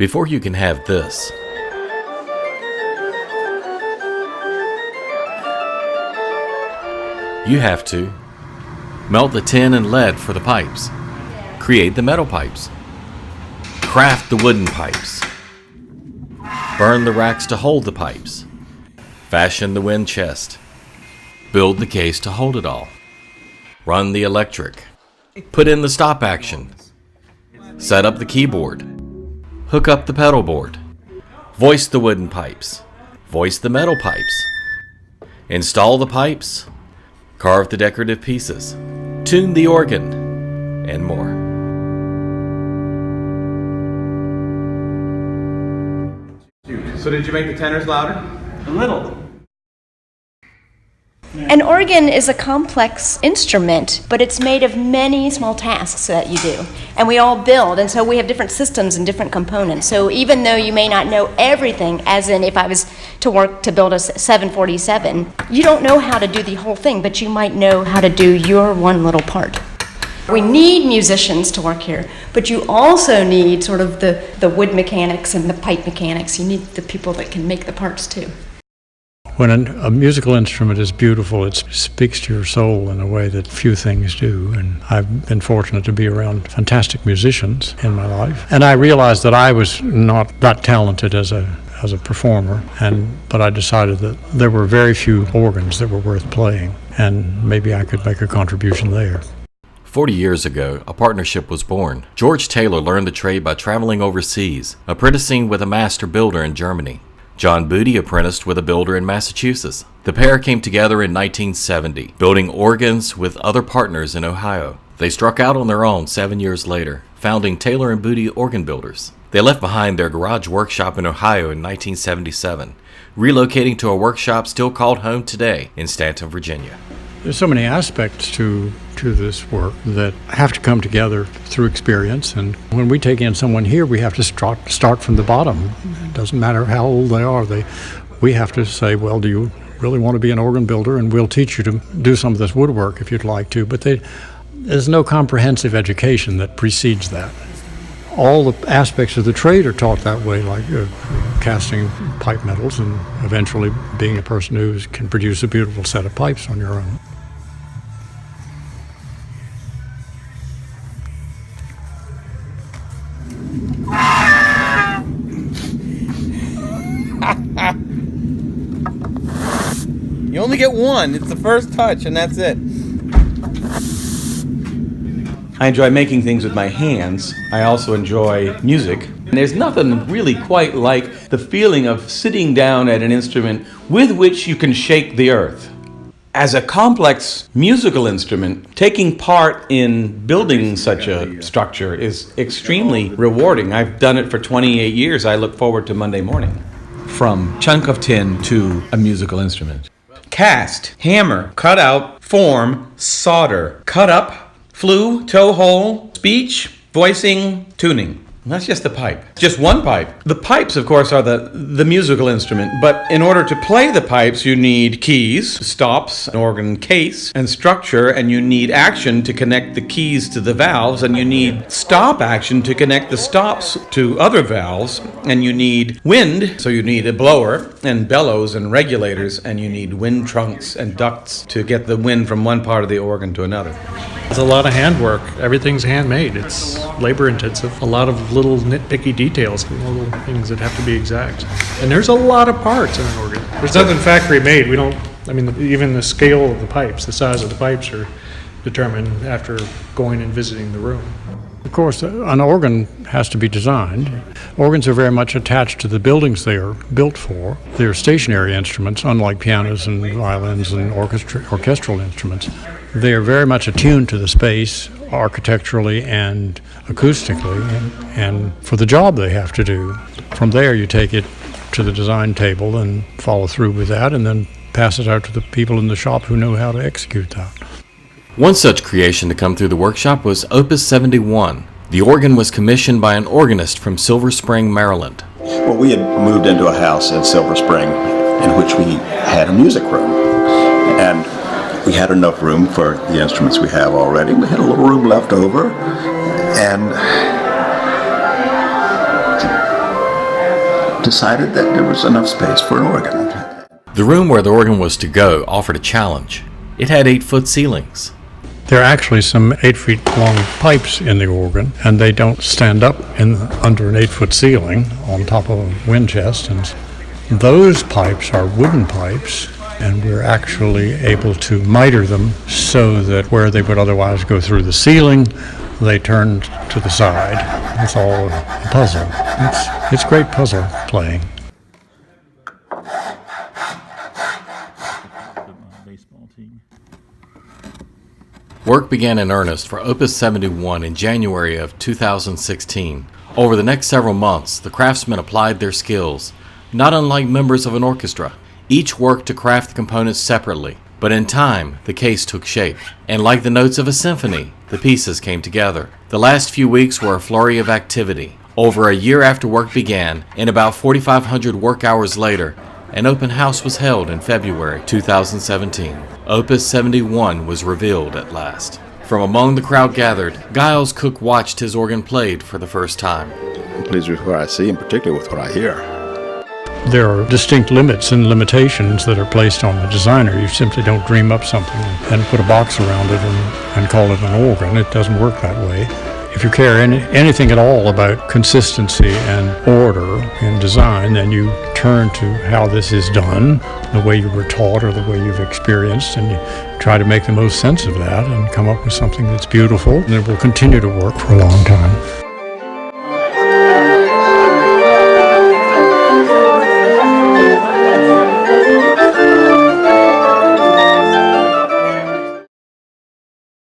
before you can have this. You have to melt the tin and lead for the pipes, create the metal pipes, craft the wooden pipes, burn the racks to hold the pipes, fashion the wind chest, build the case to hold it all, run the electric, put in the stop action, set up the keyboard, hook up the pedal board, voice the wooden pipes, voice the metal pipes, install the pipes, carve the decorative pieces, tune the organ, and more. So did you make the tenors louder? A little. An organ is a complex instrument, but it's made of many small tasks that you do. And we all build, and so we have different systems and different components. So even though you may not know everything, as in if I was to build a 747, you don't know how to do the whole thing, but you might know how to do your one little part. We need musicians to work here, but you also need sort of the wood mechanics and the pipe mechanics. You need the people that can make the parts too. When a musical instrument is beautiful, it speaks to your soul in a way that few things do. And I've been fortunate to be around fantastic musicians in my life. And I realized that I was not that talented as a performer, but I decided that there were very few organs that were worth playing, and maybe I could make a contribution there. 40 years ago, a partnership was born. George Taylor learned the trade by traveling overseas, apprenticing with a master builder in Germany. John Boody apprenticed with a builder in Massachusetts. The pair came together in 1970, building organs with other partners in Ohio. They struck out on their own 7 years later, founding Taylor Boody Organ Builders. They left behind their garage workshop in Ohio in 1977, relocating to a workshop still called home today in Staunton, Virginia. There's so many aspects to this work that have to come together through experience, and when we take in someone here, we have to start from the bottom. It doesn't matter how old they are. We have to say, well, do you really want to be an organ builder? And we'll teach you to do some of this woodwork if you'd like to, but there's no comprehensive education that precedes that. All the aspects of the trade are taught that way, like casting pipe metals and eventually being a person who can produce a beautiful set of pipes on your own. You only get one. It's the first touch, and that's it. I enjoy making things with my hands. I also enjoy music. And there's nothing really quite like the feeling of sitting down at an instrument with which you can shake the earth. As a complex musical instrument, taking part in building such a structure is extremely rewarding. I've done it for 28 years. I look forward to Monday morning. From chunk of tin to a musical instrument. Cast, hammer, cut out, form, solder, cut up, flue, toe hole, speech, voicing, tuning. That's just the pipe. Just one pipe. The pipes, of course, are the musical instrument, but in order to play the pipes, you need keys, stops, an organ case, and structure, and you need action to connect the keys to the valves, and you need stop action to connect the stops to other valves, and you need wind, so you need a blower, and bellows and regulators, and you need wind trunks and ducts to get the wind from one part of the organ to another. It's a lot of handwork. Everything's handmade. It's labor intensive. A lot of little nitpicky details, little things that have to be exact. And there's a lot of parts in an organ. There's nothing factory made. Even the scale of the pipes, the size of the pipes are determined after going and visiting the room. Of course, an organ has to be designed. Organs are very much attached to the buildings they are built for. They're stationary instruments, unlike pianos and violins and orchestral instruments. They are very much attuned to the space architecturally and acoustically and for the job they have to do. From there, you take it to the design table and follow through with that, and then pass it out to the people in the shop who know how to execute that. One such creation to come through the workshop was Opus 71. The organ was commissioned by an organist from Silver Spring, Maryland. Well, we had moved into a house in Silver Spring in which we had a music room. And we had enough room for the instruments we have already. We had a little room left over. And decided that there was enough space for an organ. The room where the organ was to go offered a challenge. It had 8-foot ceilings. There are actually some 8 feet long pipes in the organ, and they don't stand up under an 8-foot ceiling on top of a wind chest. And those pipes are wooden pipes, and we're actually able to miter them so that where they would otherwise go through the ceiling, they turn to the side. It's all a puzzle. It's great puzzle playing. Work began in earnest for Opus 71 in January of 2016. Over the next several months, the craftsmen applied their skills, not unlike members of an orchestra. Each worked to craft the components separately, but in time, the case took shape. And like the notes of a symphony, the pieces came together. The last few weeks were a flurry of activity. Over a year after work began, and about 4,500 work hours later, an open house was held in February 2017. Opus 71 was revealed at last. From among the crowd gathered, Giles Cook watched his organ played for the first time. I'm pleased with what I see, and particularly with what I hear. There are distinct limits and limitations that are placed on the designer. You simply don't dream up something and put a box around it and call it an organ. It doesn't work that way. If you care anything at all about consistency and order in design, then you turn to how this is done, the way you were taught or the way you've experienced, and you try to make the most sense of that and come up with something that's beautiful and that will continue to work for a long time.